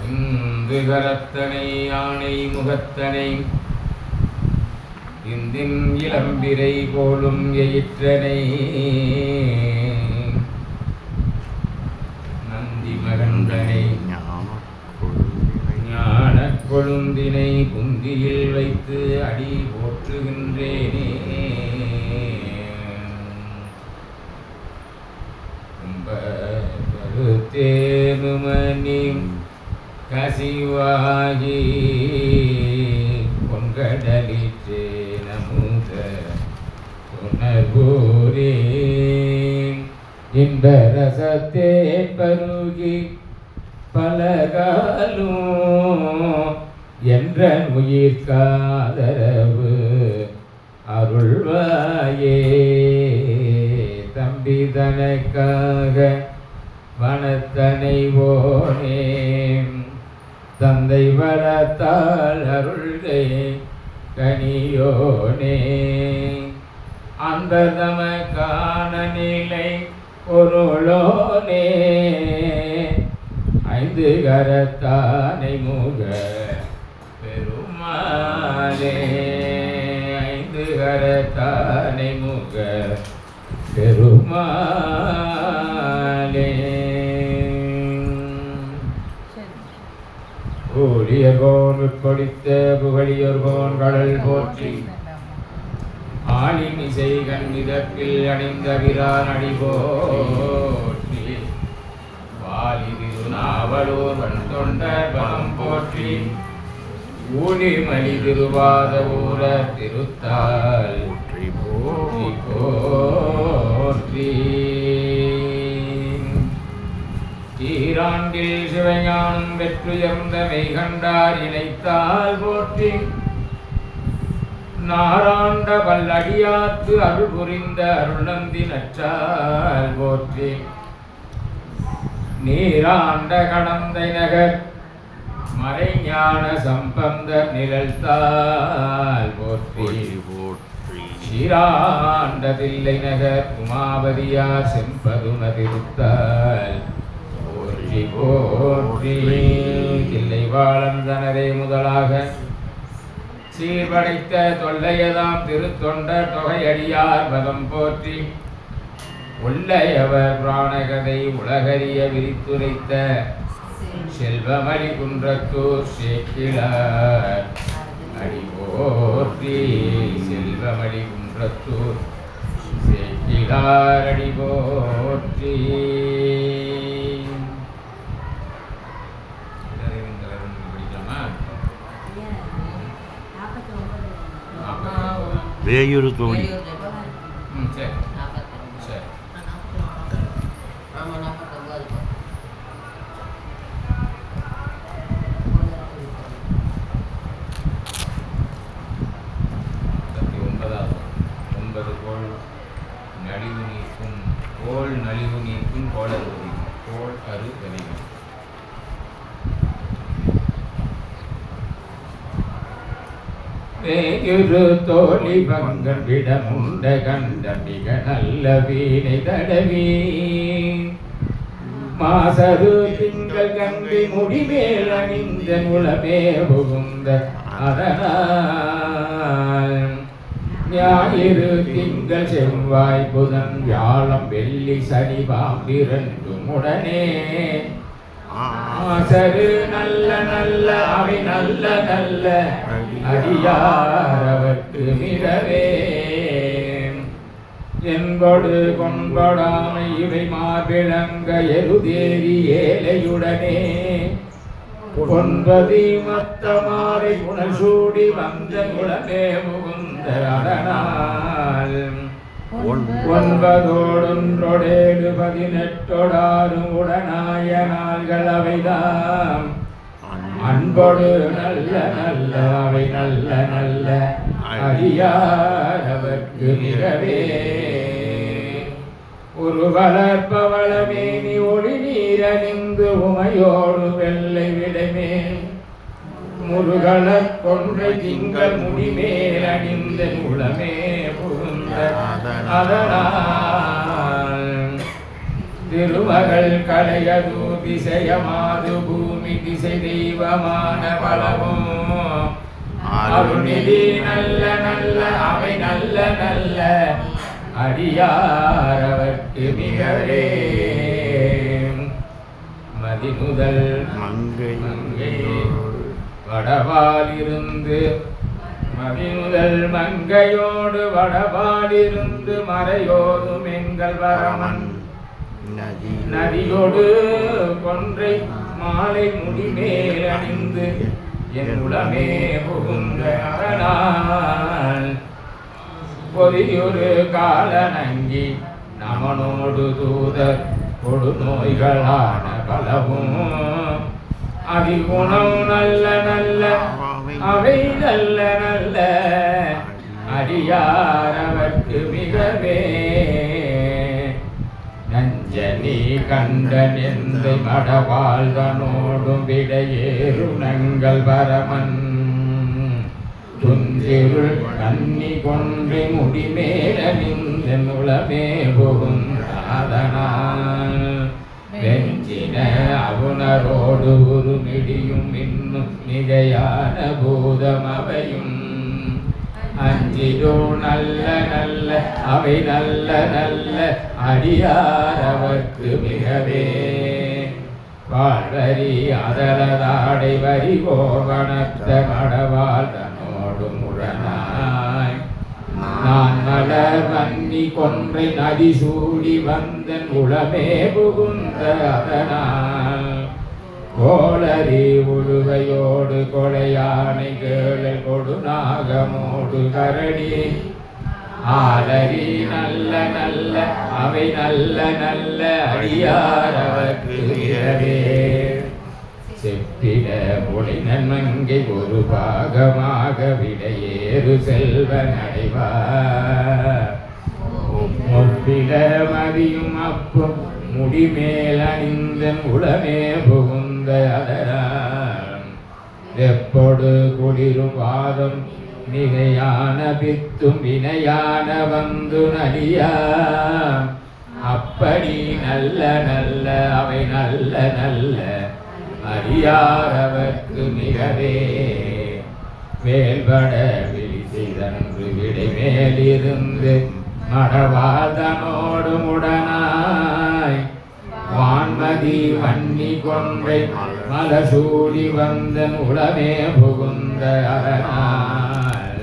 இந்து கரத்தனை யானை முகத்தனை இந்தின் இளம்பிரை போலும் எயிற்றனை நந்தி மகந்தனை ஞான கொழுந்தினை குந்தியில் வைத்து அடி போற்றுகின்றேனே. தேனுமணி கசிவாகி பொன்கடலிற்றே நமுத புனர்கூரே இன்ப ரசத்தே பருகி பலகாலும் என்ற உயிர்காதரவு அருள்வாயே. தம்பி தனக்காக வனத்தனை ஓனே தந்தை வரத்தால் அருள்கை கனியோனே. அந்த தமக்கான நிலை பொருளோனே ஐந்து கரத்தானை முக பெருமாளே. ஐந்து கரத்தானை முக பெருமாளே. ஊழியர்கோன் உட்கொடித்த புகழியர்கோன் கடல் போற்றி ஆளிமிசை கண்மிதப்பில் அணிந்த விரான் அடி போற்றி வாலி திருநாவலூர் வன் தொண்டர் பலம் போற்றி ஊழிமணி திருவாத ஊர திருத்தால் போற்றி போற்றி போற்றி. ஈராண்டில் சிவஞானம் வெற்றுயர்ந்த மெய்கண்டார் இணைத்தால் போற்றி நாராண்ட பல்லடியாத்து அருள் புரிந்த அருள்நந்தி நற்றால் போற்றி நீராண்ட கடந்தை நகர் மறைஞான சம்பந்த நிழல்தால் போற்றி ஸ்ரீராண்ட தில்லை நகர் உமாபதியார் செம்பதும திருத்தால் போற்றி போற்றி. தில்லை வாழந்தனரே முதலாக சீர்படைத்த தொல்லையதாம் திருத்தொண்டர் தொகையடியார் பதம் போற்றி உள்ளையவர் பிராணகதை உலகறிய விரித்துரைத்த செல்வமணி குன்றத்தூர் சேக்கிழார் அடி போற்றி. செல்வமணி குன்றத்தூர் சேக்கிழார் அடி போற்றி. வேயூர் தோணி நலிவு நீக்கும் கோளறு கோள் அரு கலிவு. வேயுரு தோழி பங்கன் விடமுண்ட கண்ட மிக நல்ல வீணை தடவி மாசரு திங்கள் கங்கை முடிமேல் அணிந்த உளமே புகுந்த அதனால் ஞாயிறு திங்கள் செவ்வாய் புதன் வியாழம் வெள்ளி சனி பாம்பிரண்டும் உடனே ஆசரு நல்ல நல்ல அவை நல்ல நல்ல அடியாரவர்க்கு மிகவே என்பொடு கொன்படாமை இவை மாபிளங்க எருதேறி ஏழையுடனே ஒன்பதி மத்தமாரை குணசூடி வந்த குலமே முகுந்த அரணால் ஒன்பதோடொன்றொடேழு 18 உடனாய நாள்கள் அவைதாம் அன்பொடு நல்ல நல்ல அவை நல்ல நல்ல அடியாரவர்க்கு மிகவே ஒரு வளர்ப்பவளமேனி ஒளி நீரணிந்து உமையோடு வெள்ளை விடைமேல் முருகலக் கொன்றை திங்கள் முடிமேல் அணிந்த உளமே புகுந்த அதனால் திருமகள் கலையது திசையமாது பூமி திசை தெய்வமான பலவும் அருள்நிதி நல்ல நல்ல அவை நல்ல நல்ல அடியாரவர்க்கு மிகவே மதிமுதல் மங்கை வடவாலிருந்து மதிமுதல் மங்கையோடு வடவாலிருந்து மறையோதும் எங்கள் வரமன் நதியோடு கொன்றை மாலை முடிமேல் அணிந்து என் உளமே புகுந்த அரணால் பொதியொரு காலநங்கி நமனோடு தூதர் கொடு நோய்களான பலவும் அதிகுணம் நல்ல நல்ல அவை நல்ல நல்ல அடியாரவர்க்கு மிகவே நஞ்சனி கண்டன் எந்த மடவாழ்தனோடும் விடையேறுணங்கள் வரமன் துஞ்சிருள் கன்னி கொன்றை முடிமேலிந்த உளமே புகுந்தாதனால் வெஞ்சின அவுணரோடு உருமிடியும் இன்னும் மிகையான பூதம் அவையும் அஞ்சிடோ நல்ல நல்ல அவை நல்ல நல்ல அடியாரவர்க்கு மிகவே வாழ்வரி அதலதாடை வரி கோவணத்த மடவாள் தன்னோடு முரணாய் நான் மலர் வன்னி கொன்றை நதி சூடி வந்தன் உளமே புகுந்த அதனால் கோளரி உழுவையோடு கொலையானை கேளல் கொடு நாகமோடு கரடி ஆலரி நல்ல நல்ல அவை நல்ல நல்ல அடியாரவர்க்கு மிகவே செப்பிட மொழி நன்மங்கை ஒரு பாகமாக விடையேறு செல்வன் அடைவார் முப்பிட மதியும் அப்பும் முடிமேல் அணிந்தன் உளமே புகுந்த அதனால் எப்பொடு குளிரும் வாதம் மிகையான பித்தும் வினையான வந்து நலியா அப்படி நல்ல நல்ல அவை நல்ல நல்ல அடியாரவர்க்கு மிகவே வேல்பட விழிசிதன்று விடை மேலிருந்து மடவாதனோடு உடனாய் வான்மதி வன்னி கொன்றை மலசூடி வந்தன் உளமே புகுந்த அரணால்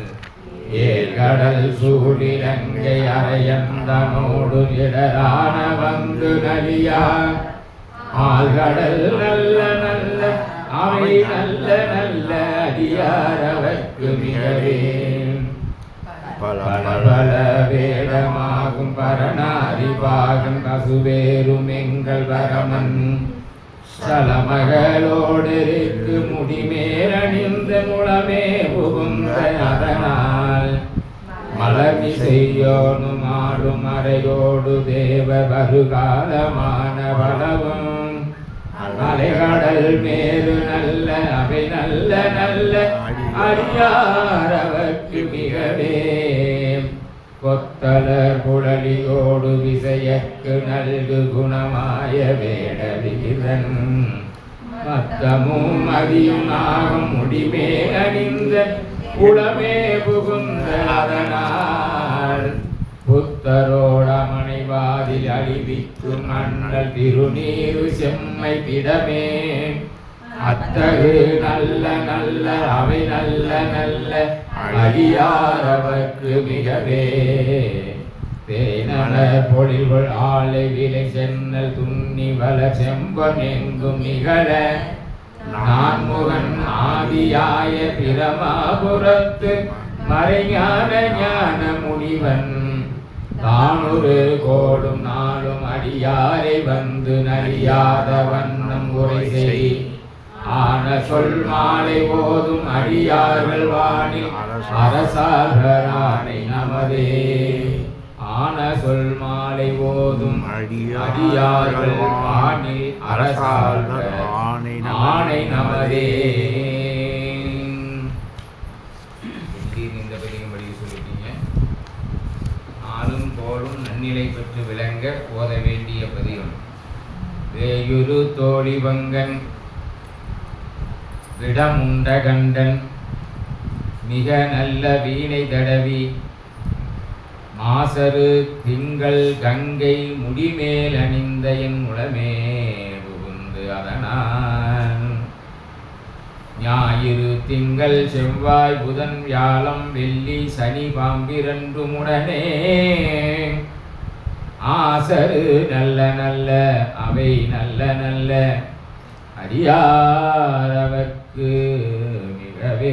ஏழ்கடல் சூடிலங்கை அரையந்தனோடு இடரான வந்து நலியா ஆழ்கடல் நல்ல நல்ல அவை நல்ல நல்ல அடியாரவர்க்கு மிகவே பல பல வேடமாகும் பரணாரி பாகம் பசுவேரும் எங்கள் வரமன் சலமகளோடு முடிமேல் அணிந்த முளமே புகுந்த அதனால் மலர்மிசையோனும் ஆடும் அறையோடு தேவ வருகாலமான பலவும் அலைகடல் மேறு நல்ல அவை நல்ல நல்ல அடியாரவர்க்கு மிகவே கொத்தலர் குழலியோடு விசையக்கு நல்கு குணமாய வேட விகிதன் மத்தமும் மதியும் நாகம் முடிமேல் அணிந்த குளமே புகுந்த அதனால் புத்தரோடமனைவாதில் அழிவித்து மன்னல் திருநீரு செம்மை பிடமே அத்தகு நல்ல நல்ல அவை நல்ல நல்ல அடியாரவர்க்கு மிகவே தேனலர் பொழில்கள் ஆலை விலை சென்னல் துண்ணி வள செம்பன் எங்கும் நிகழ நான்முகன் ஆதியாய பிரமாபுரத்து மறைஞான ஞான முனிவன் தானொரு கோடும் நாளும் அடியாரை வந்து நலியாத வண்ணம் உரை செய் ஆன சொல் மாலை ஓதும் அடியார்கள் வானில் அரசாகரானை நமதே ஆன சொல் மாலை ஓதும் அடியார்கள் வானில் அரசாக ஆணை நமதே. இந்த பதிகம்படி சொல்லிட்டீங்க. ஆளும் போலும் நன்னிலை பெற்று விளங்க ஓத வேண்டிய பதிகம். வேயுரு தோழி வங்கன் விடமுண்ட கண்டன் மிக நல்ல வீணை தடவி மாசரு திங்கள் கங்கை முடிமேல் அணிந்த என் உளமே புகுந்து அதனான் ஞாயிறு திங்கள் செவ்வாய் புதன் வியாழம் வெள்ளி சனி பாம்பிரண்டும் உடனே ஆசரு நல்ல நல்ல அவை நல்ல நல்ல அடியாரவர்க்கு மிகவே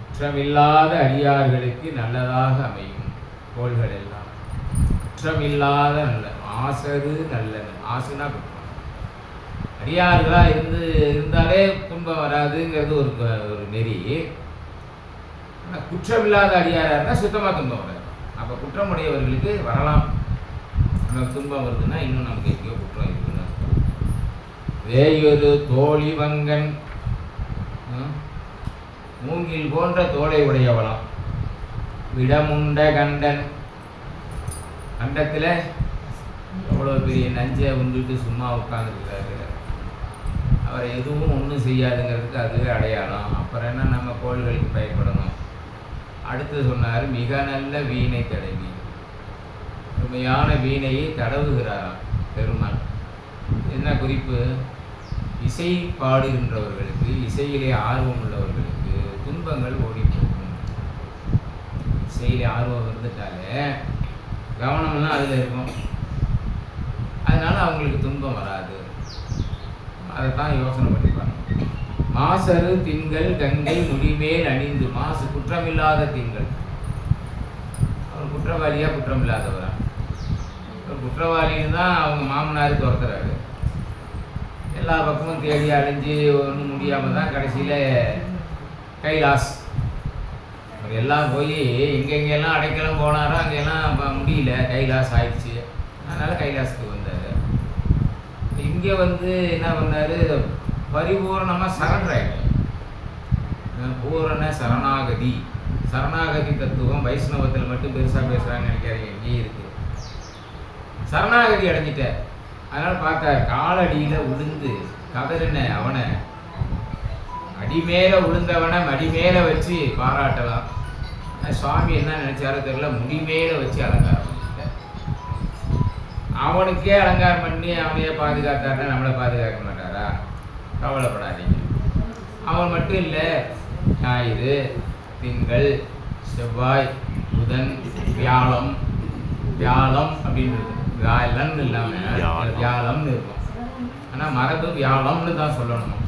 குற்றமில்லாத அடியார்களுக்கு நல்லதாக அமையும் கோள்கள் எல்லாம். குற்றமில்லாத நல்ல ஆசரு நல்ல ஆசுனா குற்றம். அடியார்களாக இருந்தாலே துன்பம் வராதுங்கிறது ஒரு நெறி. ஆனால் குற்றமில்லாத அடியாராக இருந்தால் சுத்தமாக துன்பம் வராது. அப்போ குற்றமுடையவர்களுக்கு வரலாம். நமக்கு துன்பம் வருதுன்னா இன்னும் நமக்கு எங்கேயோ குற்றம் இருக்குன்னு அர்த்தம். வேயொரு தோழி வங்கன் மூங்கில் போன்ற தோலை உடையவளாம். விடமுண்ட கண்டன் கண்டத்தில் எவ்வளோ பெரிய நஞ்சை உண்டுட்டு சும்மா உட்காந்துருக்காரு. அவரை எதுவும் ஒன்றும் செய்யாதுங்கிறதுக்கு அதுவே அடையாளம். அப்புறம் என்ன நம்ம கோள்களுக்கு பயப்படணும். அடுத்து சொன்னார் மிக நல்ல வீணை தடவி. உண்மையான வீணையை தடவுகிறாராம் பெருமான். என்ன குறிப்பு? இசை பாடுகின்றவர்களுக்கு, இசையிலே ஆர்வம் உள்ளவர்களுக்கு துன்பங்கள் ஓடி போகும். இசையிலே ஆர்வம் வந்துட்டாலே கவனம்லாம் அதில் இருக்கும். அதனால அவங்களுக்கு துன்பம் வராது. அதைத்தான் யோசனை பண்ணிப்பாங்க. மாசரு திங்கள் கங்கை முடிமேல் அணிந்து. மாசு குற்றமில்லாத திங்கள். அவர் குற்றவாளியா குற்றமில்லாதவரா? ஒரு குற்றவாளின்னு தான் அவங்க மாமனார் துரத்துறாரு. எல்லா பக்கமும் தேடி அழிஞ்சு ஒன்றும் முடியாமல் தான் கடைசியில் கைலாஸ் அவர் எல்லாம் போய் எங்கெங்கெல்லாம் அடைக்கலம் போனாரோ அங்கெல்லாம் முடியல, கைலாஸ் ஆயிடுச்சு. அதனால் கைலாஸுக்கு வந்தார். இங்கே என்ன பண்ணார்? பரிபூர்ணமாக சரண்டர் ஆகிட்டார். பூரண சரணாகதி. சரணாகதி தத்துவம் வைஷ்ணவத்தில் மட்டும் பெருசாக பேசுகிறாங்கன்னு நினைக்காதீங்க, இங்கேயே இருக்குது. சரணாகதி அடைஞ்சிட்டார். அதனால் பார்த்தார், காலடியில் விழுந்து கதறின அவனை அடிமேல விழுந்தவனை மடிமேல வச்சு பாராட்டலாம். சுவாமி என்ன நினைச்சாரோ தெரியல, முடிமேல வச்சு அலங்காரம் பண்ணிட்டார். அவனுக்கே அலங்காரம் பண்ணி அவனையே பாதுகாத்தாருன்னா நம்மளை பாதுகாக்க மாட்டாரா? கவலைப்படாதீங்க. அவன் மட்டும் இல்லை, ஞாயிறு திங்கள் செவ்வாய் புதன் வியாழம். வியாழம் அப்படின்னு வியாழன் இல்லாமல் வியாழம்னு இருக்கும். ஆனால் மரபு வியாழம்னு தான் சொல்லணும்.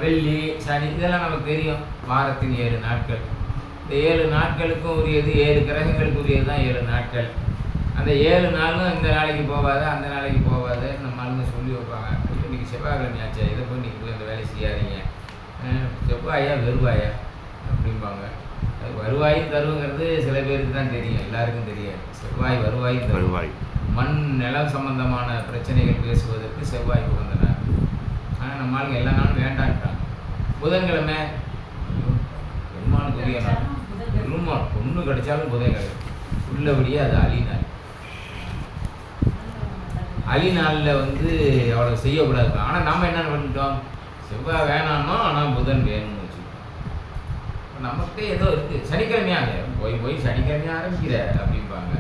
வெள்ளி சனி இதெல்லாம் நமக்கு தெரியும். வாரத்தின் 7 நாட்கள். இந்த 7 நாட்களுக்கும் உரியது, 7 கிரகங்களுக்கு உரியது தான் 7 நாட்கள். அந்த 7 நாளும் இந்த நாளைக்கு போகாது அந்த நாளைக்கு போகாது நம்ம ஆளுங்க சொல்லி வைப்பாங்க. இன்றைக்கி செவ்வாய்க்கிழமை ஆச்சா, இதை போய் இன்றைக்கி போய் இந்த வேலை செய்யாதீங்க. செவ்வாயா வருவாயா அப்படிம்பாங்க. அது வருவாயும் தருவங்கிறது சில பேருக்கு தான் தெரியும், எல்லாருக்கும் தெரியாது. செவ்வாய் வருவாயும் தருவாய். மண் நிலம் சம்பந்தமான பிரச்சனைகள் பேசுவதற்கு செவ்வாய் உகந்தனர். ஆனால் நம்ம ஆளுங்க எல்லா நாளும் வேண்டான்ட்டாங்க. புதன்கிழமை பெருமானுக்கு உரிய நாள். பெருமாள் பொண்ணு கிடைச்சாலும் புதன்கிழமை உள்ளபடியே அது அலிநாள். அலிநாளில் அவ்வளோ செய்யக்கூடாது. ஆனால் நாம் என்ன பண்ணிட்டோம்? செவ்வாய் வேணாமா, ஆனால் புதன் வேணும்னு வச்சுக்கிட்டோம். நமக்கு ஏதோ இருக்குது. சனிக்கிழமையாக போய் சனிக்கிழமையாக ஆரம்பிக்கிற அப்படிம்பாங்க.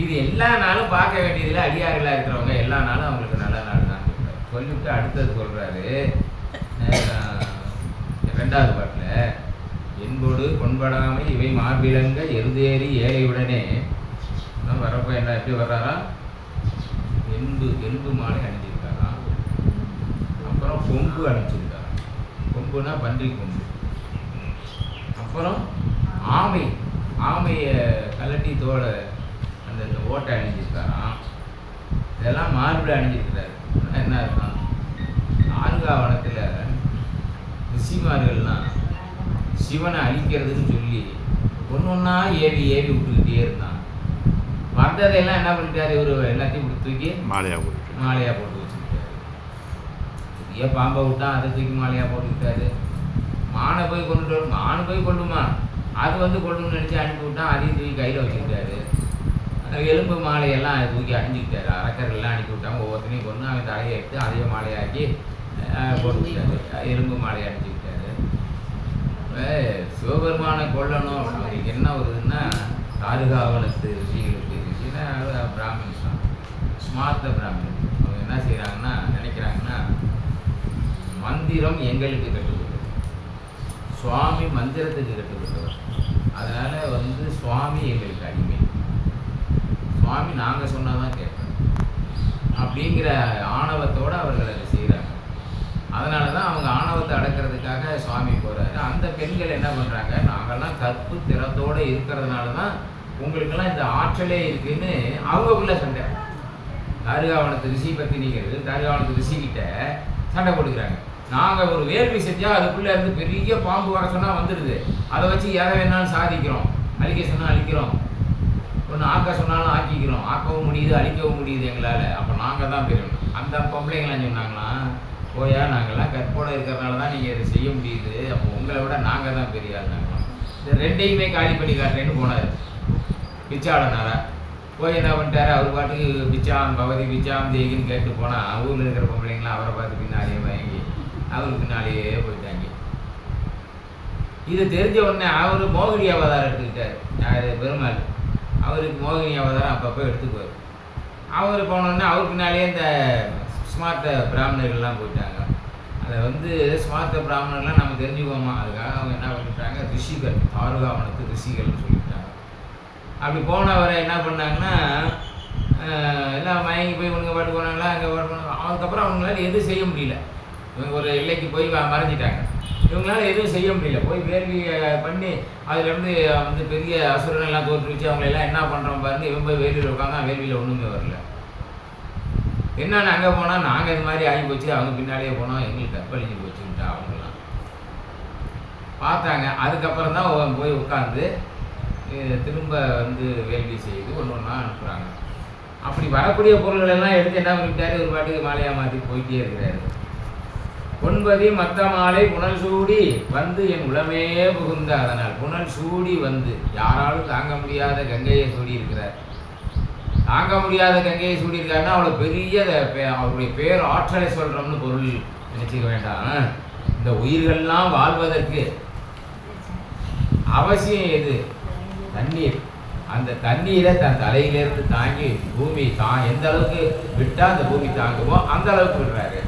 இது எல்லா நாளும் பார்க்க வேண்டியதில் அடியார்களாக இருக்கிறவங்க எல்லா நாளும் அவங்களுக்கு நல்ல நாள் தான் சொல்லிவிட்டு அடுத்தது சொல்கிறாரு 2வது பாட்டில், என்போடு கொன்படாமை இவை மார்பிலங்க எருதேறி ஏழையுடனே வரப்போ என்ன எப்படி வர்றாரா? எலும்பு மாலை அணிஞ்சிருக்காராம். அப்புறம் கொம்பு அணிஞ்சிருக்காராம். கொம்புனா பன்றி கொம்பு. அப்புறம் ஆமையை கலட்டி தோலை அந்த ஓட்டை அணிஞ்சிருக்காராம். இதெல்லாம் மார்பில் அணிஞ்சிருக்கிறாரு. என்ன இருக்கும்? ஆர்காவனத்தில் ரிஷிமார்கள்லாம் சிவனை அழிக்கிறதுன்னு சொல்லி ஒன்றா ஏவி விட்டுக்கிட்டே இருந்தான். வந்ததையெல்லாம் என்ன பண்ணிட்டாரு? இவர் எல்லாத்தையும் தூக்கி மாலையாக போட்டு வச்சுக்கிட்டாரு. பெரிய பாம்பை விட்டான், அதை தூக்கி மாலையாக போட்டுக்கிட்டாரு. மானை போய் கொண்டுமா அது கொள்ளணும்னு நினச்சி அனுப்பி விட்டான், அதையும் தூக்கி கையில் வச்சுக்கிட்டாரு. எலும்பு மாலையெல்லாம் தூக்கி அணிஞ்சிக்கிட்டாரு. அரக்கர்கள்லாம் அனுப்பி விட்டாங்க. ஒவ்வொருத்தனையும் கொண்டு அவன் தலையை எடுத்து அதே மாலையாக்கி போட்டுக்கிட்டாரு. எலும்பு மாலையை அணிஞ்சிக்கிட்டாரு. சிவபெருமானை கொல்லணும் அவருக்கு என்ன வருதுன்னா தாருகாவனத்து ரிஷிகளுக்கு, ரிஷினா பிராமின்ஸ் தான், ஸ்மார்த்த பிராமின். அவங்க என்ன செய்கிறாங்கன்னா நினைக்கிறாங்கன்னா மந்திரம் எங்களுக்கு கட்டுப்பட்டது, சுவாமி மந்திரத்துக்கு கட்டுப்பட்டவர். அதனால் சுவாமி எங்களுக்கு அடிமை, சுவாமி நாங்கள் சொன்னதான் கேட்போம் அப்படிங்கிற ஆணவத்தோடு அவர்கள் அதை செய்கிறாங்க. அதனால தான் அவங்க ஆணவத்தை அடக்கிறதுக்காக சுவாமி போகிறாரு. அந்த பெண்கள் என்ன பண்ணுறாங்க, நாங்கள்லாம் கற்பு திறத்தோடு இருக்கிறதுனால தான் உங்களுக்கெல்லாம் இந்த ஆற்றலே இருக்குன்னு அவங்களுக்குள்ள சண்டை. தாருகாவனத்து ரிஷி பத்தினிகள் தாருகாவனத்து ரிஷிக்கிட்ட சண்டை போட்டுக்கிறாங்க. நாங்கள் ஒரு வேள்வி செஞ்சால் அதுக்குள்ளே இருந்து பெரிய பாம்பு வர சொன்னால் வந்துடுது, அதை வச்சு எதை வேணாலும் சாதிக்கிறோம், அழிக்க சொன்னால் அழிக்கிறோம், ஒன்று ஆக்க சொன்னாலும் ஆக்கிக்கிறோம், ஆக்கவும் முடியுது அழிக்கவும் முடியுது எங்களால், அப்போ நாங்கள் தான் பெரியணும். அந்த பொம்பளைங்களாம் சொன்னாங்களாம், போயா நாங்கள்லாம் கற்போடு இருக்கிறதுனால தான் நீங்கள் இதை செய்ய முடியுது, அப்போ உங்களை விட நாங்கள் தான் பெரிய ஆளுனாங்களாம். இந்த ரெண்டையுமே காலி பண்ணி காட்டுறேன்னு போனார் பிச்சாடனாரா. போய் என்ன பண்ணிட்டாரு, அவர் பாட்டுக்கு பிச்சாம் பகவதி பிச்சாம் தேகின்னு கேட்டு போனால் ஊரில் இருக்கிற பொம்பளைங்களாம் அவரை பார்த்து பின்னாடியே வாங்கி அவருக்கு பின்னாலேயே போயிட்டாங்க. இது தெரிஞ்ச உடனே அவர் மோகினி அவதாரம் எடுத்துக்கிட்டார். யார், பெருமாள். அவருக்கு மோகினி அவதாரம் அப்பப்போ எடுத்துக்குவார். அவர் போனோடனே அவருக்கு பின்னாலேயே இந்த ஸ்மார்த்த பிராமணர்கள்லாம் போயிட்டாங்க. அதை ஸ்மார்த்த பிராமணர்லாம் நம்ம தெரிஞ்சுக்குவோமா, அதுக்காக அவங்க என்ன பண்ணிட்டாங்க, ரிஷிகள், தாருகாவனத்து ரிஷிகள்னு சொல்லிட்டாங்க. அப்படி போனவரை என்ன பண்ணாங்கன்னா எல்லாம் மயங்கி போய் இவங்க பாட்டு போனாங்களா, அங்கே பாட்டு போனாங்க. அதுக்கப்புறம் அவங்களால எதுவும் செய்ய முடியல. இவங்க ஒரு எல்லைக்கு போய் மறைஞ்சிட்டாங்க. இவங்களால எதுவும் செய்ய முடியல. போய் வேள்வி பண்ணி அதுலேருந்து பெரிய அசுரனெல்லாம் தோற்றுவிச்சு அவங்களெல்லாம் என்ன பண்ணுறோம் பாருங்க. இவங்க போய் வேள்வியில் உட்காந்தா வேள்வியில் ஒன்றுமே வரல. என்னென்னு அங்கே போனால் நாங்கள் இது மாதிரி ஆகி போச்சு, அவங்க பின்னாலேயே போனோம், எங்களுக்கு கற்பழிஞ்சு போச்சுன்ட்டா அவங்களாம் பார்த்தாங்க. அதுக்கப்புறம் தான் போய் உட்காந்து திரும்ப வேள்வி செய்து ஒன்று ஒன்றா அனுப்புகிறாங்க. அப்படி வரக்கூடிய பொருள்கள் எல்லாம் எடுத்து என்ன பண்ணிட்டாரு, ஒரு பாட்டுக்கு மாலையாக மாற்றி போயிட்டே இருக்கிறாரு. ஒன்பதி மற்ற மாலை புனல் சூடி என் உளமே புகுந்த, அதனால் புனல் சூடி யாராலும் தாங்க முடியாத கங்கையை சூடி இருக்கிறார். தாங்க முடியாத கங்கையை சூடி இருக்காருன்னா அவ்வளோ பெரிய அவருடைய பேர் ஆற்றலை சொல்கிறோம்னு பொருள் நினைச்சிக்க வேண்டாம். இந்த உயிர்கள்லாம் வாழ்வதற்கு அவசியம் எது, தண்ணீர். அந்த தண்ணீரை தன் தலையிலேருந்து தாங்கி பூமி எந்த அளவுக்கு விட்டால் அந்த பூமி தாங்குமோ அந்த அளவுக்கு விடுறாரு.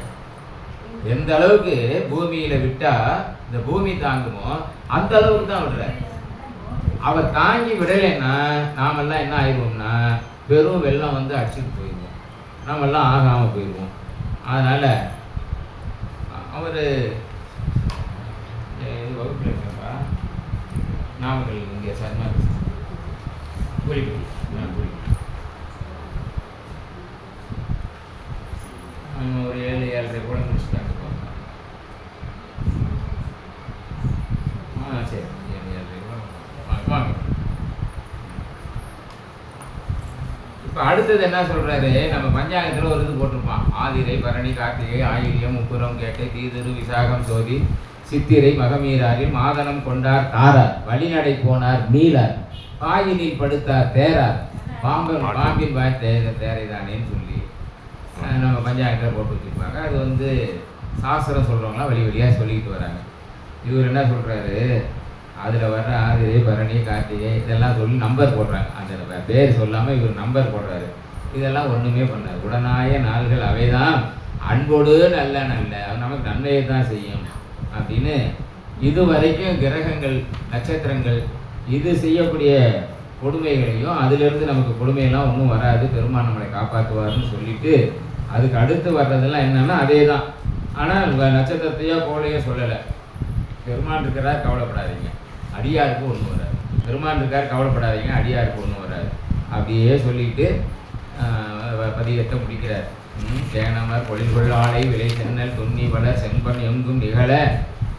எந்த அளவுக்கு பூமியில் விட்டால் இந்த பூமி தாங்குமோ அந்த அளவுக்கு தான் விடுறாரு. அவர் தாங்கி விடலைன்னா நாமெல்லாம் என்ன ஆயிடுவோம்னா பெரும் வெள்ளம் அடிச்சுட்டு போயிடுவோம், நாமெல்லாம் ஆகாமல் போயிடுவோம். அதனால் அவர் வகுப்பில் இருக்கப்பா நாமக்கல் இங்கே சர்மா புரியுது ஒரு 7-7:30 கூட முடிச்சுட்டாங்க. சரி 7-7:30 கூட வாங்க. இப்போ அடுத்தது என்ன சொல்கிறாரு, நம்ம பஞ்சாயத்தில் ஒரு இது போட்டிருப்பான். ஆதிரை பரணி கார்த்திகை ஆயில்யம் உப்புரம் கேட்டை தீதிரு விசாகம் சோதி சித்திரை மகமீராரில் மாதனம் கொண்டார் தாரார் வழிநடை போனார் நீலார் பாயினில் படுத்தார் தேரார் பாம்பின் பாய் தேரை தானேன்னு சொல்லி நம்ம பஞ்சாயத்தில் போட்டு வச்சுருப்பாங்க. அது சாஸ்திரம் சொல்கிறவங்களாம் வழியாக சொல்லிக்கிட்டு வராங்க. இவர் என்ன சொல்கிறாரு, அதில் வர்ற ஆதிரை பரணி கார்த்திகை இதெல்லாம் சொல்லி நம்பர் போடுறாங்க. அந்த பேர் சொல்லாமல் இவர் நம்பர் போடுறாரு. இதெல்லாம் ஒன்றுமே பண்ணார். உடனாய நாள்கள் அவைதான் அன்போடு நல்ல அது நமக்கு நன்மையை தான் செய்யும் அப்படின்னு இது வரைக்கும் கிரகங்கள் நட்சத்திரங்கள் இது செய்யக்கூடிய கொடுமைகளையும் அதிலிருந்து நமக்கு கொடுமையெல்லாம் ஒன்றும் வராது, பெருமான் நம்மளை காப்பாற்றுவார்னு சொல்லிட்டு அதுக்கு அடுத்து வர்றதெல்லாம் என்னன்னா அதே தான். ஆனால் நட்சத்திரத்தையோ கோளையோ சொல்லலை. பெருமான் இருக்கிறார் கவலைப்படாதீங்க, அடியாருக்கு ஒன்றும் வராது. பெருமான் இருக்கார் கவலைப்படாதீங்க, அடியாருக்கு ஒன்றும் வராது அப்படியே சொல்லிட்டு பதிகத்தை முடிக்கிறார். தேனமர் பொழில்கொள் ஆலை விளை சென்னல் துண்ணி வள செம்பன் எங்கும் நிகழ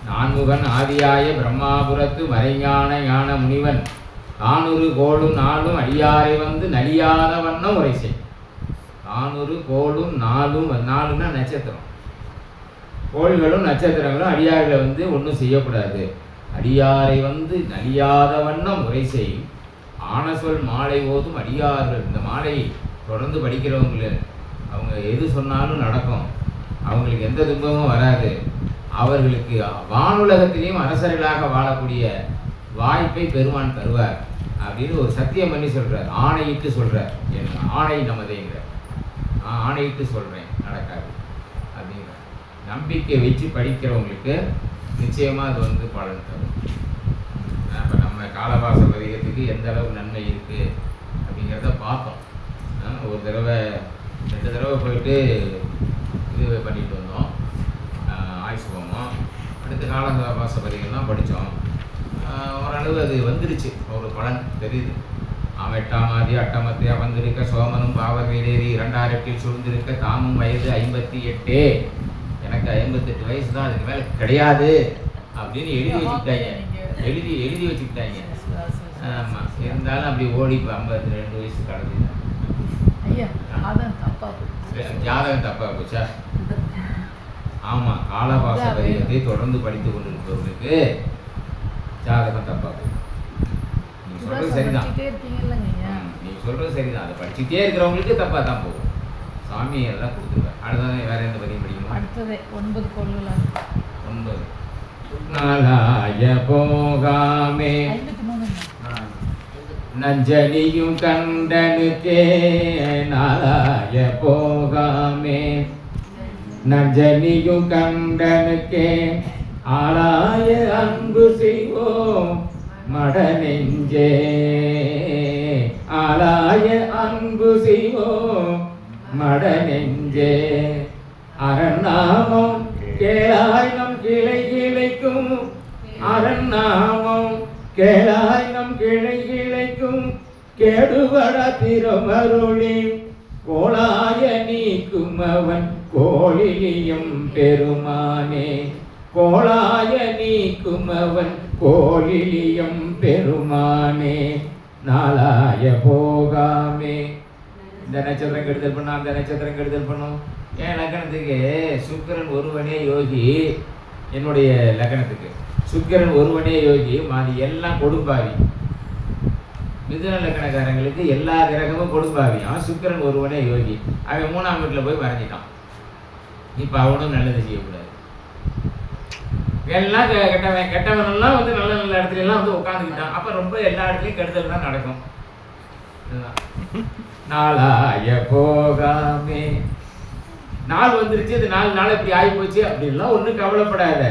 நான்முகன் ஆதியாய பிரம்மாபுரத்து மறைஞான ஞான முனிவன் தானொரு கோளும் நாளும் அடியாரை நலியாத வண்ணம் உரை செய். தானொரு கோளும் நாலுன்னா நட்சத்திரம், கோள்களும் நட்சத்திரங்களும் அடியார்களை ஒன்றும் செய்யக்கூடாது. அடியாரை நலியாத வண்ணம் உரை செய். ஆன சொல் மாலை ஓதும் அடியார்கள். இந்த மாலை தொடர்ந்து படிக்கிறவங்கள அவங்க எது சொன்னாலும் நடக்கும், அவங்களுக்கு எந்த துன்பமும் வராது, அவர்களுக்கு வானுலகத்திலையும் அரசர்களாக வாழக்கூடிய வாய்ப்பை பெருமான் தருவார் அப்படின்னு ஒரு சத்தியம் பண்ணி சொல்கிறார். ஆணையிட்டு சொல்கிறார். என் ஆணை நமதேங்கிற ஆணையிட்டு சொல்கிறேன் நடக்காது அப்படிங்கிற நம்பிக்கை வச்சு படிக்கிறவங்களுக்கு நிச்சயமாக அது வந்து பலன் தரும். இப்போ நம்ம காலவாச பதிகத்துக்கு எந்த அளவு நன்மை இருக்குது அப்படிங்கிறத பார்த்தோம். ஒரு தடவை 2 தடவை போயிட்டு இது பண்ணிட்டு வந்தோம், ஆயுசு போனோம். அடுத்த காலவாச பதிகம்லாம் படித்தோம். ஓரளவு அது வந்துருச்சு, ஒரு பலன் தெரியுது. அவன் 8ஆம் ஆதி 8ஆம் அத்தியா வந்திருக்க சோமனும் பாவர் வீடேறி 2ஆயிரத்தில் சூழ்ந்திருக்க தாமும் வயது 58, எனக்கு 58 வயசு தான், அதுக்கு மேலே கிடையாது அப்படின்னு எழுதி வச்சுக்கிட்டாங்க. ஆமாம், இருந்தாலும் அப்படி ஓடி இப்போ 52 வயசு கடந்து ஜாதகம் தப்பா போச்சா? ஆமாம், காலவாச பதிகத்தை தொடர்ந்து படித்து கொண்டிருப்பவர்களுக்கு ஜாதகம் தப்பா போகும். நீங்க சொல்றது சரிதான், நீங்க சொல்றது சரிதான். அதை படிச்சுட்டே இருக்கிறவங்களுக்கு தப்பா தான் போகும். சாமி எல்லாம் கொடுத்துருவார். அடுத்தது வேற எந்த பதியம் படிக்கணும்? அடுத்தது 9 கொள்ளலாம். 9 நாளாய போகாமே நஞ்சனியும் கண்டனுக்கே, நாளாய போகாமே நஞ்சனியும் கண்டனுக்கே, ஆளாய அன்பு செய்வோம் மட நெஞ்சே, ஆளாய அன்பு செய்வோம் மட நெஞ்சே, அரண்நாமம் கேளாய் நம் கிளை கிளைக்கும், அரண்நாமம் கேளாய் நம் கிளை கிளைக்கும், கேடுபட திருமருளி கோளாய நீக்கும் அவன் கோழிலியும் பெருமானே, கோளாய நீக்கும் அவன் கோழிலியும் பெருமானே, நாளாய போகாமே. இந்த நட்சத்திரம் கெடுதல் பண்ணோம், அந்த நட்சத்திரம் கெடுதல் பண்ணோம். என் லக்கணத்துக்கு சுக்கிரன் ஒருவனே யோகி, என்னுடைய லக்கணத்துக்கு சுக்கிரன் ஒருவனே யோகி, மாதி எல்லாம் கொடுப்பாவி. மிதுன லக்கணக்காரங்களுக்கு எல்லா கிரகமும் கொடுப்பாவி. அவன் சுக்கிரன் ஒருவனே யோகி. அவன் 3ஆம் வீட்டில் போய் மறைஞ்சிட்டான். இப்போ அவனும் நல்லது செய்யக்கூடாது. எல்லாம் கெட்டவனெல்லாம் வந்து நல்ல நல்ல இடத்துல எல்லாம் வந்து உட்காந்துக்கிட்டான். அப்போ ரொம்ப எல்லா இடத்துலையும் கெடுதல் தான் நடக்கும். நாளாய போகாமே, நாள் வந்துருச்சு, இது 4 நாள் இப்படி ஆகி போச்சு அப்படின்லாம் ஒன்றும் கவலைப்படாத.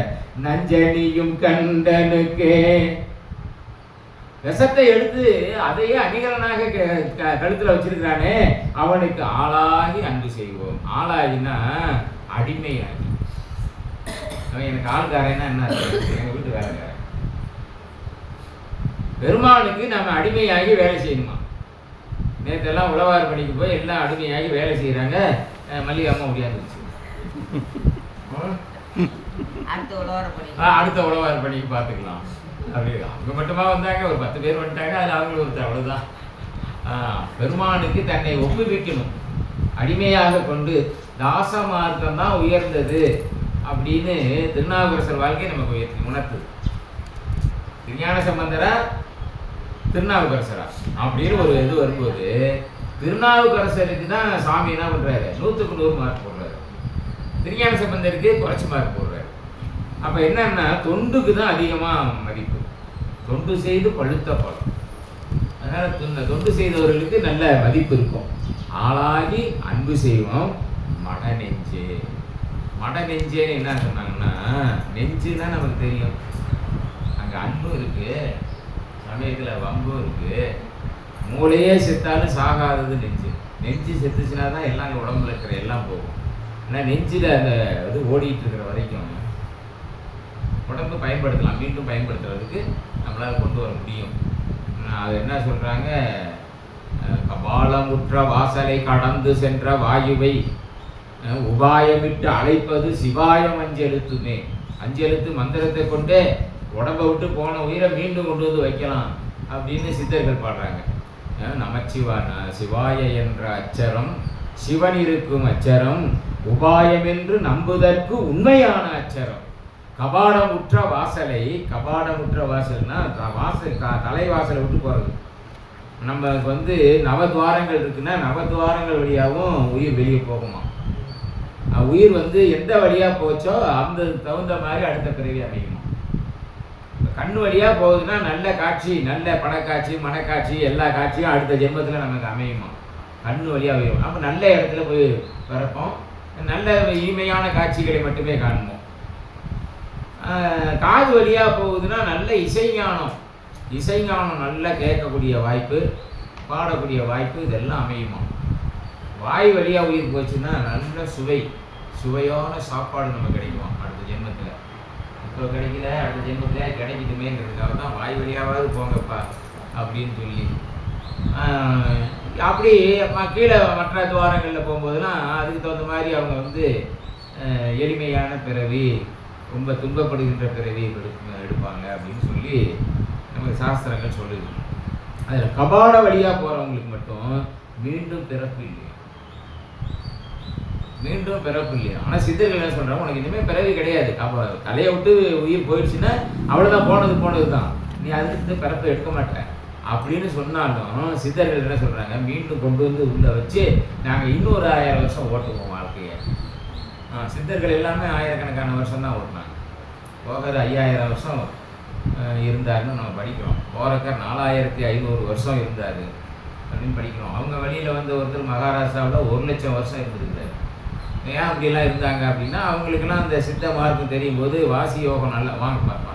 நஞ்சனியும் கண்டனுக்கே, விஷத்தை எடுத்து அதையே அணிகலனாக கழுத்தில் வச்சிருக்கிறானே, அவனுக்கு ஆளாகி அன்பு செய்வோம். ஆளாகினா அடிமையாகி. அவன் எனக்கு ஆள்காரன்னா என்ன, எங்கள் வீட்டு வேலைக்காரன். பெருமானுக்கு நம்ம அடிமையாகி வேலை செய்யணுமா? நேற்றெல்லாம் உழவார் பணிக்கு போய் எல்லாம் அடிமையாகி வேலை செய்கிறாங்க. மல்லிகை அம்மா முடியாந்துருச்சு. அடுத்த உழவார் பணிக்கு பார்த்துக்கலாம். அப்படி அவங்க மட்டுமா வந்தாங்க, ஒரு 10 பேர் வந்துட்டாங்க, அதில் அவங்களும் ஒருத்தர், அவ்வளோதான். பெருமானுக்கு தன்னை ஒப்புவிக்கணும், அடிமையாக கொண்டு தாச மார்க்கம் தான் உயர்ந்தது அப்படின்னு திருநாவுக்கரசர் வாழ்க்கை நமக்கு உணர்த்துது. திருஞான சம்பந்தரா திருநாவுக்கரசரா அப்படின்னு ஒரு இது வரும்போது, திருநாவுக்கரசருக்கு தான் சாமி என்ன பண்ணுறாரு, 100க்கு 100 மார்க் போடுறாரு. திருஞான சம்பந்தருக்கு குறைச்சி மார்க் போடுறாரு. அப்போ என்னன்னா, தொண்டுக்கு தான் அதிகமாக மதிப்பு. தொண்டு செய்து பழுத்த பழம். அதனால் தொண்டு செய்தவர்களுக்கு நல்ல மதிப்பு இருக்கும். ஆளாகி அன்பு செய்வோம் மட நெஞ்சே. மட நெஞ்சேன்னு என்ன சொன்னாங்கன்னா, நெஞ்சுன்னா நமக்கு தெரியும், அங்கே அன்பும் இருக்குது, சமயத்தில் வம்பும் இருக்குது. மூளையே செத்தாலும் சாகாதது நெஞ்சு. நெஞ்சு செத்துச்சுன்னா தான் எல்லாம் உடம்புல இருக்கிற எல்லாம் போகும். ஆனால் நெஞ்சில் அந்த இது ஓடிட்டு இருக்கிற வரைக்கும் உடம்பு பயன்படுத்தலாம், மீண்டும் பயன்படுத்துறதுக்கு நம்மளால் கொண்டு வர முடியும். அது என்ன சொல்கிறாங்க, கபாலமுற்ற வாசலை கடந்து சென்ற வாயுவை உபாயமிட்டு அழைப்பது சிவாயம் அஞ்செழுத்துமே. அஞ்செழுத்து மந்திரத்தை கொண்டே உடம்பை விட்டு போன உயிரை மீண்டும் கொண்டு வந்து வைக்கலாம் அப்படின்னு சித்தர்கள் பாடுறாங்க. நமச்சிவான சிவாய என்ற அச்சரம், சிவன் இருக்கும் அச்சரம், உபாயம் என்று நம்புதற்கு உண்மையான அச்சரம். கபாடமுற்ற வாசலை, கபாடமுற்ற வாசல்னா வாசல் தலைவாசலை விட்டு போகிறது. நமக்கு வந்து நவத்வாரங்கள் இருக்குன்னா நவத்வாரங்கள் வழியாகவும் உயிர் வெளியே போகுமா. உயிர் வந்து எந்த வழியாக போச்சோ அந்த தகுந்த மாதிரி அடுத்த பிறவி அமையுமா. கண் வழியாக போகுதுன்னா நல்ல காட்சி, நல்ல படக்காட்சி, மனக்காட்சி, எல்லா காட்சியும் அடுத்த ஜென்மத்தில் நமக்கு அமையுமா. கண் வழியாக போயிடும். அப்போ நல்ல இடத்துல போய் பிறப்போம், நல்ல இனிமையான காட்சிகளை மட்டுமே காணுவோம். காது வழியாக போகுதுன்னா நல்ல இசைஞானம் நல்லா கேட்கக்கூடிய வாய்ப்பு, பாடக்கூடிய வாய்ப்பு, இதெல்லாம் அமையுமா. வாய் வழியாக உயிர் போச்சுன்னா நல்ல சுவையான சாப்பாடு நம்ம கிடைக்குமா அடுத்த ஜென்மத்தில். இப்போ கிடைக்கல, அடுத்த ஜென்மத்தில் கிடைக்குதுமேங்கிறதுக்காக தான் வாய் வழியாவது போங்கப்பா அப்படின்னு சொல்லி அப்படி கீழே மற்ற துவாரங்களில் போகும்போதுலாம் அதுக்கு தகுந்த மாதிரி அவங்க வந்து எளிமையான பிறவி, ரொம்ப துன்பப்படுகின்ற பிறவி எடுப்பாங்க அப்படின்னு சொல்லி நமக்கு சாஸ்திரங்கள் சொல்லுது. அதில் கபால வழியாக போகிறவங்களுக்கு மட்டும் மீண்டும் பிறப்பு இல்லையா. ஆனால் சித்தர்கள் என்ன சொல்கிறாங்க, உனக்கு இனிமேல் பிறவி கிடையாது. அப்போ தலையை விட்டு உயிர் போயிடுச்சுன்னா அவ்வளோதான், போனது தான், நீ அதுக்கு பிறப்பை எடுக்க மாட்டேன் அப்படின்னு சொன்னாலும் சித்தர்கள் என்ன சொல்கிறாங்க, மீண்டும் கொண்டு வந்து உள்ளே வச்சு நாங்கள் இன்னொரு 1000 வருஷம் ஓட்டுவோம் வாழ்க்கையை. சித்தர்கள் எல்லாமே ஆயிரக்கணக்கான வருஷம் தான் ஓட்டினாங்க. போகர் 5000 வருஷம் இருந்தாருன்னு நம்ம படிக்கிறோம். போரக்கர் 4500 வருஷம் இருந்தார் அப்படின்னு படிக்கிறோம். அவங்க வழியில் வந்து ஒருத்தர் மகாராஷ்டிராவில் 1,00,000 வருஷம் இருந்திருக்காரு. ஏன் அப்படிலாம் இருந்தாங்க அப்படின்னா அவங்களுக்கெல்லாம் அந்த சித்த மார்க்கம் தெரியும் போது வாசி யோகம் நல்லா பார்ப்பாங்க.